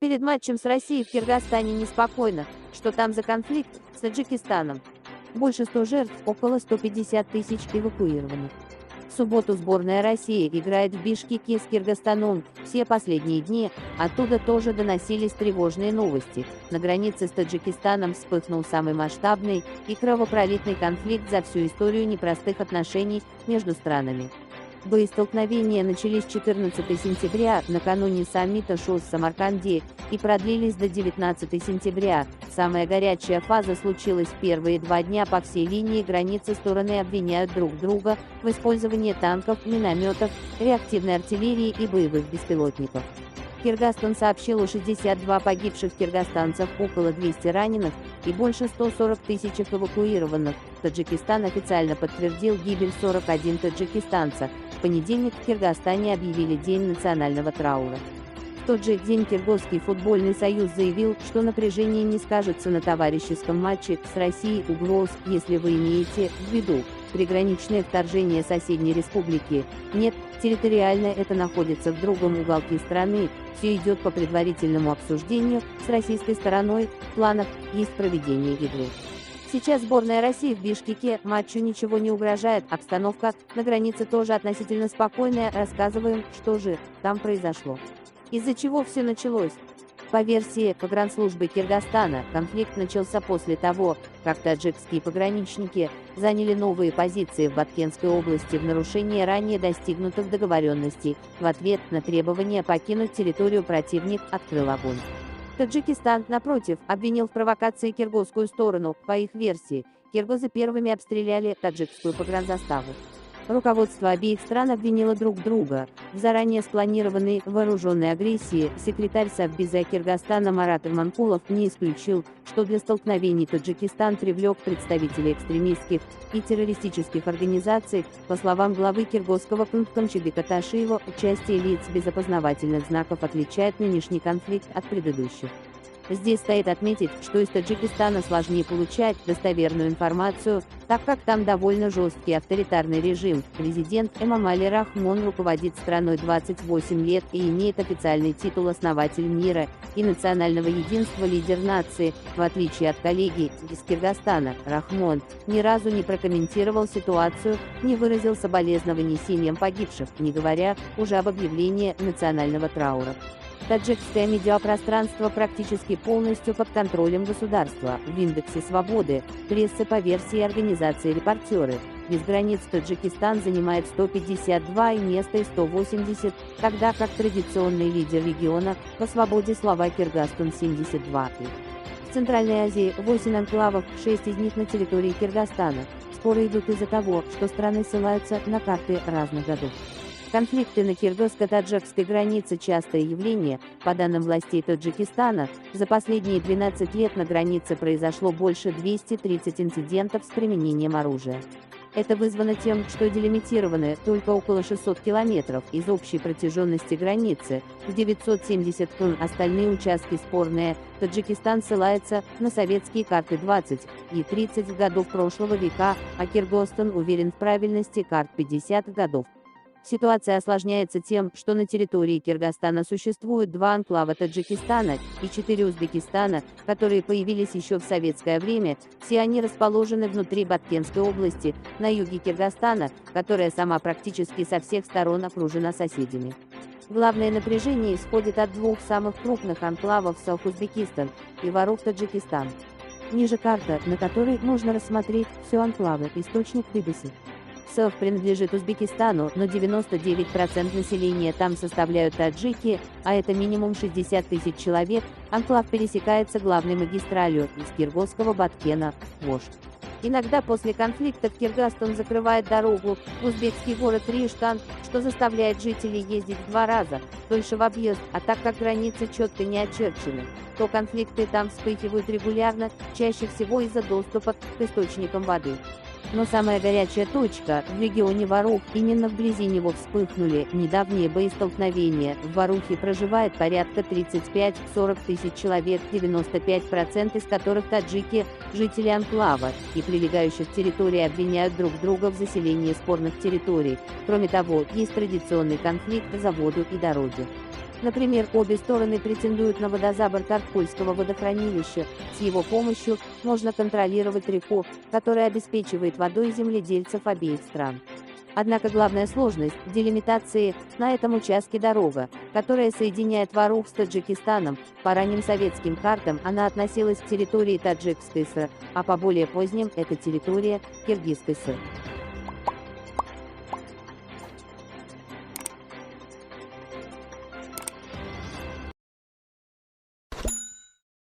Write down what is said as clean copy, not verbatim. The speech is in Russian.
Перед матчем с Россией в Киргизстане неспокойно. Что там за конфликт с Таджикистаном? Больше 100 жертв, около 150 тысяч эвакуированных. В субботу сборная России играет в Бишкеке с Киргизстаном. Все последние дни оттуда тоже доносились тревожные новости. На границе с Таджикистаном вспыхнул самый масштабный и кровопролитный конфликт за всю историю непростых отношений между странами. Боестолкновения начались 14 сентября, накануне саммита ШОС в Самарканде, и продлились до 19 сентября. Самая горячая фаза случилась в первые 2 дня. По всей линии границы стороны обвиняют друг друга в использовании танков, минометов, реактивной артиллерии и боевых беспилотников. Кыргызстан сообщил о 62 погибших киргизстанцев, около 200 раненых и больше 140 тысяч эвакуированных. Таджикистан официально подтвердил гибель 41 таджикистанца. В понедельник в Кыргызстане объявили День национального траура. В тот же день Киргизский футбольный союз заявил, что напряжение не скажется на товарищеском матче с Россией. Угроз, если вы имеете в виду приграничное вторжение соседней республики. Нет, территориально это находится в другом уголке страны. Все идет по предварительному обсуждению с российской стороной. В планах есть проведение игры. Сейчас сборная России в Бишкеке, матчу ничего не угрожает, обстановка на границе тоже относительно спокойная. Рассказываем, что же там произошло. Из-за чего все началось? По версии погранслужбы Кыргызстана, конфликт начался после того, как таджикские пограничники заняли новые позиции в Баткенской области в нарушении ранее достигнутых договоренностей. В ответ на требование покинуть территорию противник открыл огонь. Таджикистан, напротив, обвинил в провокации киргизскую сторону. По их версии, киргизы первыми обстреляли таджикскую погранзаставу. Руководство обеих стран обвинило друг друга в заранее спланированной вооруженной агрессии. Секретарь Совбеза Кыргызстана Марат Иманкулов не исключил, что для столкновений Таджикистан привлек представителей экстремистских и террористических организаций. По словам главы киргизского Камчыбека Ташиева, участие лиц без опознавательных знаков отличает нынешний конфликт от предыдущих. Здесь стоит отметить, что из Таджикистана сложнее получать достоверную информацию, так как там довольно жесткий авторитарный режим. Президент Эмомали Рахмон руководит страной 28 лет и имеет официальный титул «Основатель мира и национального единства, лидер нации». В отличие от коллеги из Кыргызстана, Рахмон ни разу не прокомментировал ситуацию, не выразил соболезнований семьям погибших, не говоря уже об объявлении национального траура. Таджикское медиапространство практически полностью под контролем государства. В индексе свободы прессы по версии организации «Репортеры» без границ Таджикистан занимает 152 и место из 180, тогда как традиционный лидер региона по свободе слова Кыргызстан 72. В Центральной Азии 8 анклавов, 6 из них на территории Кыргызстана. Споры идут из-за того, что страны ссылаются на карты разных годов. Конфликты на киргизско-таджикской границе – частое явление. По данным властей Таджикистана, за последние 12 лет на границе произошло больше 230 инцидентов с применением оружия. Это вызвано тем, что делимитированы только около 600 километров из общей протяженности границы, в 970 км. Остальные участки спорные. Таджикистан ссылается на советские карты 20 и 30 годов прошлого века, а Кыргызстан уверен в правильности карт 50 годов. Ситуация осложняется тем, что на территории Кыргызстана существуют 2 анклава Таджикистана и 4 Узбекистана, которые появились еще в советское время. Все они расположены внутри Баткенской области, на юге Кыргызстана, которая сама практически со всех сторон окружена соседями. Главное напряжение исходит от 2 самых крупных анклавов Саах-Узбекистан и Варух-Таджикистан. Ниже карта, на которой можно рассмотреть все анклавы, источник BBC. Саах принадлежит Узбекистану, но 99% населения там составляют таджики, а это минимум 60 тысяч человек. Анклав пересекается главной магистралью из киргизского Баткена в Ош. Иногда после конфликтов Кыргызстан закрывает дорогу в узбекский город Риштан, что заставляет жителей ездить в 2 раза дольше в объезд, а так как границы четко не очерчены, то конфликты там вспыхивают регулярно, чаще всего из-за доступа к источникам воды. Но самая горячая точка в регионе Варух, именно вблизи него вспыхнули недавние боестолкновения. В Варухе проживает порядка 35-40 тысяч человек, 95% из которых таджики, жители анклава и прилегающих территорий обвиняют друг друга в заселении спорных территорий. Кроме того, есть традиционный конфликт за воду и дороги. Например, обе стороны претендуют на водозабор Карткульского водохранилища. С его помощью можно контролировать реку, которая обеспечивает водой земледельцев обеих стран. Однако главная сложность – делимитации на этом участке дорога, которая соединяет Варух с Таджикистаном. По ранним советским картам она относилась к территории Таджикской ССР, а по более поздним – это территория Киргизской ССР.